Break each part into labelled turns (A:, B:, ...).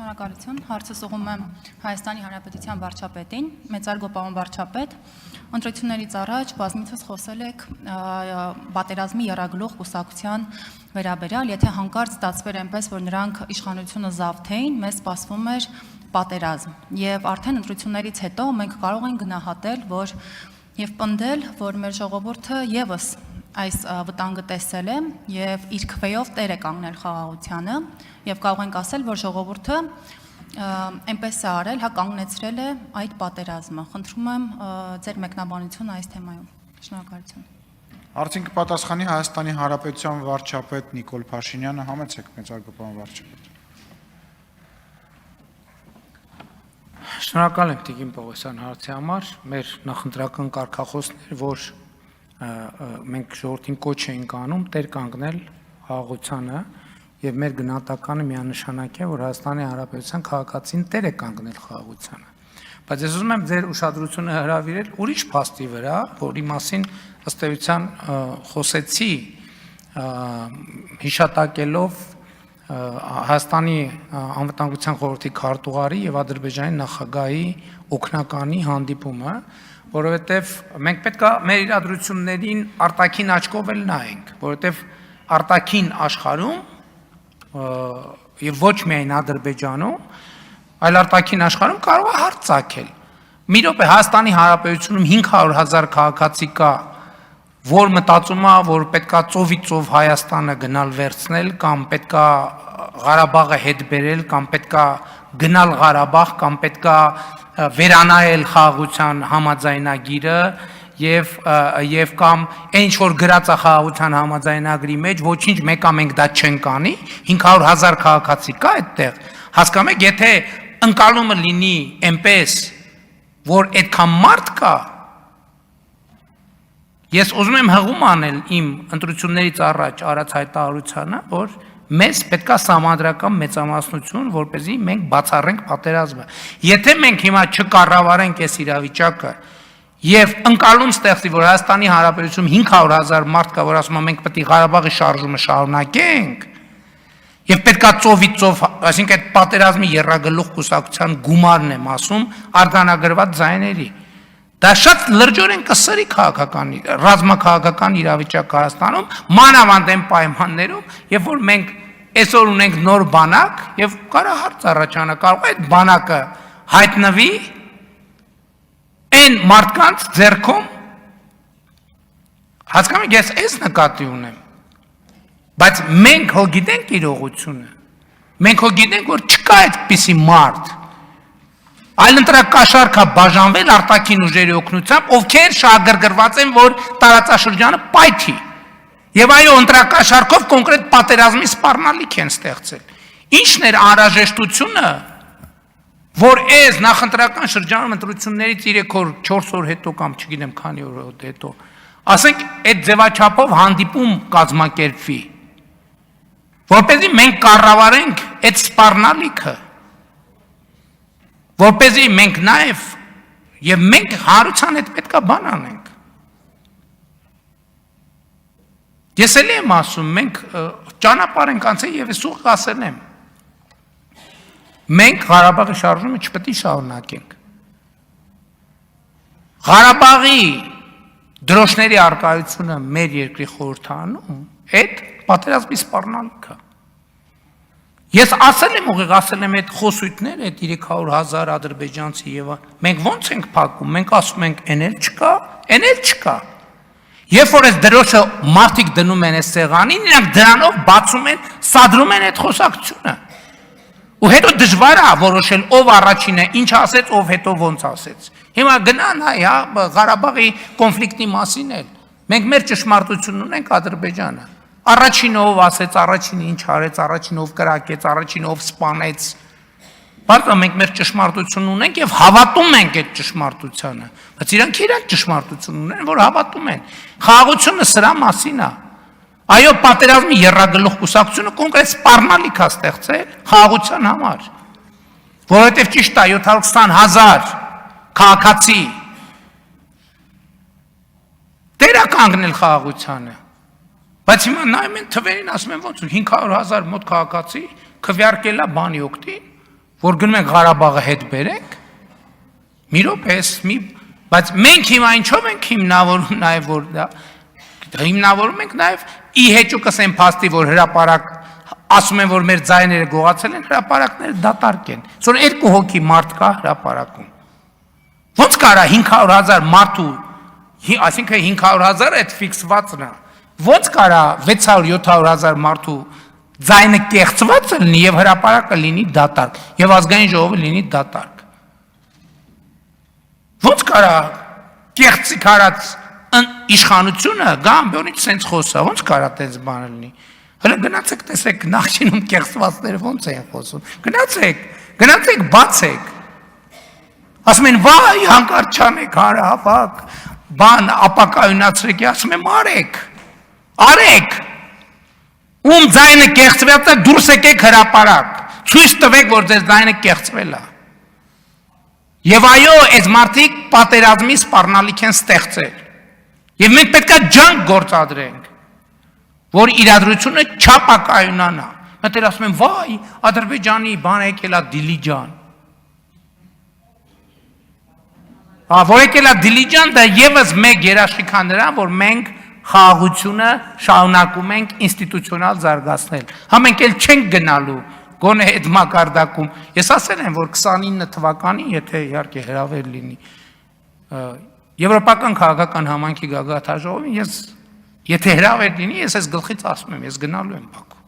A: Շնորհակալություն, հարցս ուղղում եմ Հայաստանի Հանրապետության վարչապետին, մեծարգո պարոն վարչապետ, ընտրություններից առաջ բազմիցս խոսել եք պատերազմի եռագլուխ կուսակցության վերաբերյալ, եթե հանկարծ ստացվեր այնպես, որ նրանք իշխանությունը զավթեին, մեզ սպասվում էր պատերազմ, եւ արդեն ընտրություններից հետո մենք կարող ենք գնահատել, որ եւ պնդել, որ մեր ժողովուրդը եւս այս վտանգը տեսել է եւ իր քվեով տեր է կանգնել խաղաղությանը եւ կարող ենք ասել, որ ժողովուրդը այնպես է արել, հա կանգնեցրել է այդ պատերազմը։ Խնդրում եմ ձեր մեկնաբանությունը այս թեմայում։ Շնորհակալություն։
B: Արդեն կպատասխանի Հայաստանի Հանրապետության վարչապետ Նիկոլ Փաշինյանը, համեցեք մեծարգո պարոն վարչապետ։
C: Շնորհակալ եմ Տիկին Պողոսյան հարցի համար, մեր նախընտրական կարգախոսն էր, որ մենք ժողովրդին կոչ ենք անում տեր կանգնել խաղաղությանը եւ մեր գնահատականը միանշանակ է, որ Հայաստանի Հանրապետության քաղաքացին տեր է կանգնել խաղաղությանը։ Բայց ես ուզում եմ ձեր ուշադրությունը հրավիրել ուրիշ փաստի վրա, որի մասին ըստ էության խոսեցի հիշատակելով Հայաստանի անվտանգության խորհրդի քարտուղարի եւ Ադրբեջանի նախագահի օգնականի հանդիպումը, որովհետեւ մենք պետք է մեր իրադրություններին արտաքին աչքով էլ նայենք, որովհետեւ արտաքին աշխարհում եւ ոչ միայն Ադրբեջանում, այլ արտաքին աշխարհում կարող է հարց ցակել։ Մի րոպե Հայաստանի Հանրապետությունում 500,000 քաղաքացի կա, որ մտածում է, որ պետքա ծովից ծով Հայաստանը գնալ վերցնել կամ պետքա Ղարաբաղը հետ բերել կամ պետքա գնալ Ղարաբաղ կամ պետքա վերանայել խաղաղության համաձայնագիրը եւ կամ ինչ որ գրած է խաղաղության համաձայնագրի մեջ ոչինչ մեկա մենք դա չենք անի 500,000 քաղաքացի կա այդտեղ հասկանում եք եթե ընկալումը լինի այնպես որ այդքան մարդ կա ես ուզում եմ հղում անել իմ ընտրություններից առաջ արած հայտարարությանը որ մեզ պետքա սահմանադրական մեծամասնություն, որպեսզի մենք բացառենք պատերազմը։ Եթե մենք հիմա չկառավարենք այս իրավիճակը եւ ընկալում ստեղծի, որ Հայաստանի Հանրապետությունում 500,000 մարդ կա, որ ասում են մենք պետք է Ղարաբաղի շարժումը շարունակենք, եւ պետքա ծովից ծով, այսինքն այդ պատերազմի եռագլուխ կուսակցության գումարն եմ ասում, արձանագրված ձայների։ Դա շատ լրջորեն կսրի քաղաքական, ռազմաքաղաքական իրավիճակ Հայաստանում, մանավանդ այն պայմաններում, երբ որ մենք այսօր ունենք նոր բանակ եւ կարա հարց առաջանա, կարող է այդ բանակը հայտնվի այն մարդկանց ձեռքում, հասկանում եք, ես այս նկատի ունեմ, բայց մենք հո գիտենք իրողությունը, մենք հո գիտենք, որ չկա այդպիսի մարդ, այլ ընտրակաշառք է բաժանվել արտաքին ուժերի օգնությամբ, ովքեր շահագրգռված են, որ տարածաշրջանը պայթի։ Եվ այո, ընտրակաշառքով կոնկրետ պատերազմի սպառնալիք են ստեղծել։ Ինչն էր անհրաժեշտությունը, որ այս նախընտրական շրջանում ընտրություններից 3 օր, 4 օր հետո կամ չգիտեմ քանի օր հետո, ասենք այդ ձևաչափով հանդիպում կազմակերպվի, որպեսզի մենք կառավարենք այդ սպառնալիքը, որպեսզի մենք նաև եւ մենք հարության հետ պետքա բան անենք։ Ես էլ եմ ասում, մենք ճանապարհ ենք անցել եւ ես ուղղ ասել եմ։ Մենք Ղարաբաղի շարժումը չպետք է շարունակենք։ Ղարաբաղի դրոշների արկայությունը մեր երկրի խորհրդանում այդ պատերազմի սպառնալիքը։ Ես ասել եմ ուղիղ, ասել եմ այդ խոսույթներ, այդ 300,000 ադրբեջանցի եւ մենք ո՞նց ենք փակում, մենք ասում ենք այն էլ չկա։ Երբ որ այս դրոշը մարդիկ դնում են այս սեղանին, նրանք դրանով բացում են, սադրում են այդ խոսակցությունը։ Ու հետո դժվար է որոշել ով առաջինը ինչ ասեց, ով հետո ոնց ասեց։ Հիմա գնան հայ, հա, Ղարաբաղի կոնֆլիկտի մասին էլ։ Մենք մեր ճշմարտությունն ունենք Ադրբեջանը։ Առաջինը ով ասեց, առաջինը ինչ արեց, առաջինը ով կրակեց, առաջինը ով սպանեց։ Բայց մենք մեր ճշմարտությունն ունենք եւ հավատում ենք այդ ճշմարտությանը։ Բայց իրանք ճշմարտություն ունեն, որ հավատում են։ Խաղաղությունը սրա մասին է։ Այո, պատերազմի եռագլուխ կուսակցությունը կոնկրետ սպառնալիք է ստեղծել խաղաղության համար։ Որովհետեւ ճիշտ է 720,000 քաղաքացի դեր է կանգնել խաղաղությանը։ Բայց հիմա նայում են թվերին ասում են ոնց 500,000 մոտ քաղաքացի քվեարկելա բանի օգտին, որ գնում ենք Ղարաբաղը հետ բերենք։ Մի րոպե, բայց մենք հիմա ինչով ենք հիմնավորում նաև որ դա հիմնավորում ենք նաև ի հեճուկս են փաստի որ հրապարակ ասում են որ մեր ձայները գողացել են հրապարակները դատարկ են այսօր 2 հոգի մարդ կա հրապարակում ոնց կարա 500,000 մարդու այսինքն 500,000 այդ ֆիքսվածն է ոնց կարա 600-700,000 մարդու ձայնը կեղծված լինի եւ հրապարակը լինի դատարկ եւ ազգային ժողովը լինի դատարկ ոնց կարա կեղծիկ արած իշխանությունը գա ամբյոնից սենց խոսա ոնց կարա տես բան լինի հələ գնացեք տեսեք նախշինում կեղծվածները ոնց են խոսում գնացեք բացեք ասում են վայ հանկարծ չանեք հարավակ բան ապակայունացրեք ասում եմ արեք ում ձայնը կեղծված է դուրս եկեք հրապարակ ցույց տվեք որ ձեր ձայնը կեղծվել է եւ այո այս մարդիկ պատերազմի սպառնալիք են ստեղծել եւ մենք պետքա ջանք գործադրենք որ իրադրությունը չապակայունանա մտեր ասում են վայ Ադրբեջանի բան եկել է Դիլիջան որ եկել է Դիլիջան դա եւս մեկ երաշխիք է նրան որ մենք խաղաղությունը շարունակում ենք ինստիտուցիոնալ զարգացնել հա մենք էլ չենք գնալու գոնե այդ մակարդակում ես ասել եմ որ 29 թվականին եթե իհարկե հրավեր լինի Եվրոպական քաղաքական համայնքի գագաթաժողովին ես եթե հրավեր լինի ես այս գլխից ասում եմ ես գնալու եմ Բաքու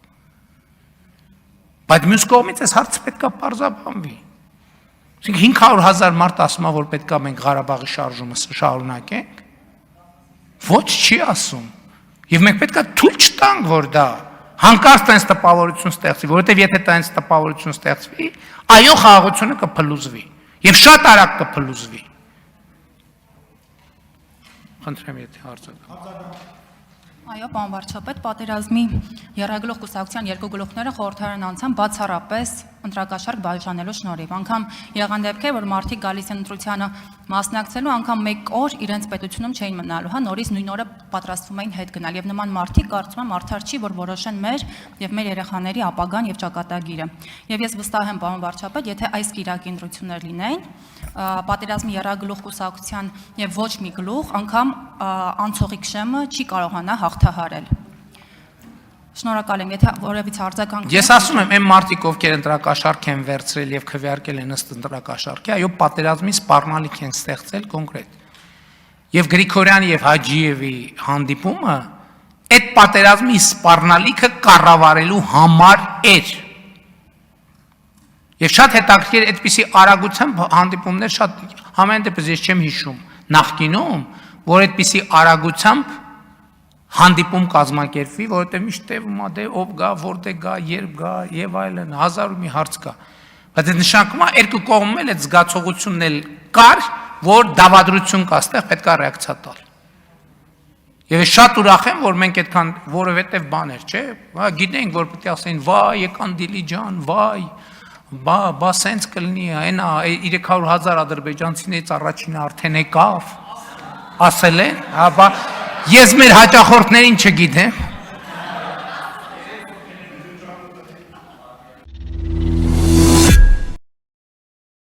C: բայց մյուս կողմից այս հարցը պետքա պարզաբանվի 500,000 մարդ ասում է որ պետքա մենք Ղարաբաղի շարժումը շարունակենք ոչ չի ասում եւ մենք պետքա թույլ չտանք որ դա հանկարծ տենց տպավորություն ստեղծվի որովհետեւ եթե տենց տպավորություն ստեղծվի այո խաղաղությունը կփլուզվի եւ շատ արագ կփլուզվի Խնդրեմ եթե հարցը
A: Այո, պարոն վարչապետ, պատերազմի եռագլուխ կուսակցության երկու գլուխները խորհրդարան անցան բացառապես ընտրակաշառք բաժանելու շնորհիվ։ Անգամ եղան դեպքեր, որ մարդիկ գալիս են ընտրությանը մասնակցելու, անգամ մեկ օր իրենց պետությունում չէին մնալու, հա, նորից նույն օրը պատրաստվում էին հետ գնալ եւ նման մարդիկ կարծում եմ արդար չի, որ որոշեն մեր եւ մեր երեխաների ապագան եւ ճակատագիրը։ Եվ ես վստահ եմ, պարոն վարչապետ, եթե այս կիրակի ընտրություններ լինեին, պատերազմի եռագլուխ կուսակցության եւ ոչ մի գլուխ անգամ անցողիկ շեմը չի կարողանա հաղթահարել։ Շնորհակալ եմ, եթե որևիցե արձագանք
C: Ես ասում եմ, այն մարդիկ, ովքեր ընտրակաշառք են վերցրել եւ քվեարկել են ըստ ընտրակաշառքի, այո, պատերազմի սպառնալիք են ստեղծել կոնկրետ։ Եվ Գրիգորյանի եւ Հաջիևի հանդիպումը այդ պատերազմի սպառնալիքը կառավարելու համար էր։ Եվ շատ հետաքրքիր այդպիսի արագությամբ հանդիպումներ շատ համեն դեպս ես չեմ հիշում նախկինում, որ այդպիսի արագությամբ հանդիպում կազմակերպվի, որովհետև միշտ տևում է դե ով գա, որտեղ գա, երբ գա եւ այլն, հազար ու մի հարց կա։ Բայց այդ նշանակում է երկու կողմում էլ այդ զգացողությունն էլ կար, որ դավադրություն կա, այստեղ պետք է ռեակցիա տալ։ Եվ ես շատ ուրախ եմ, որ մենք այդքան որովհետև բաներ, չէ՞, գիտենք, որ պետք է ասեն, վայ, եկան Դիլիջան, վայ, բա սենց կլինի, այնա 300,000 ադրբեջանցիներից առաջինը արդեն եկավ, ասել են, հա, բա ես մեր հաճախորդներին չգիտեմ,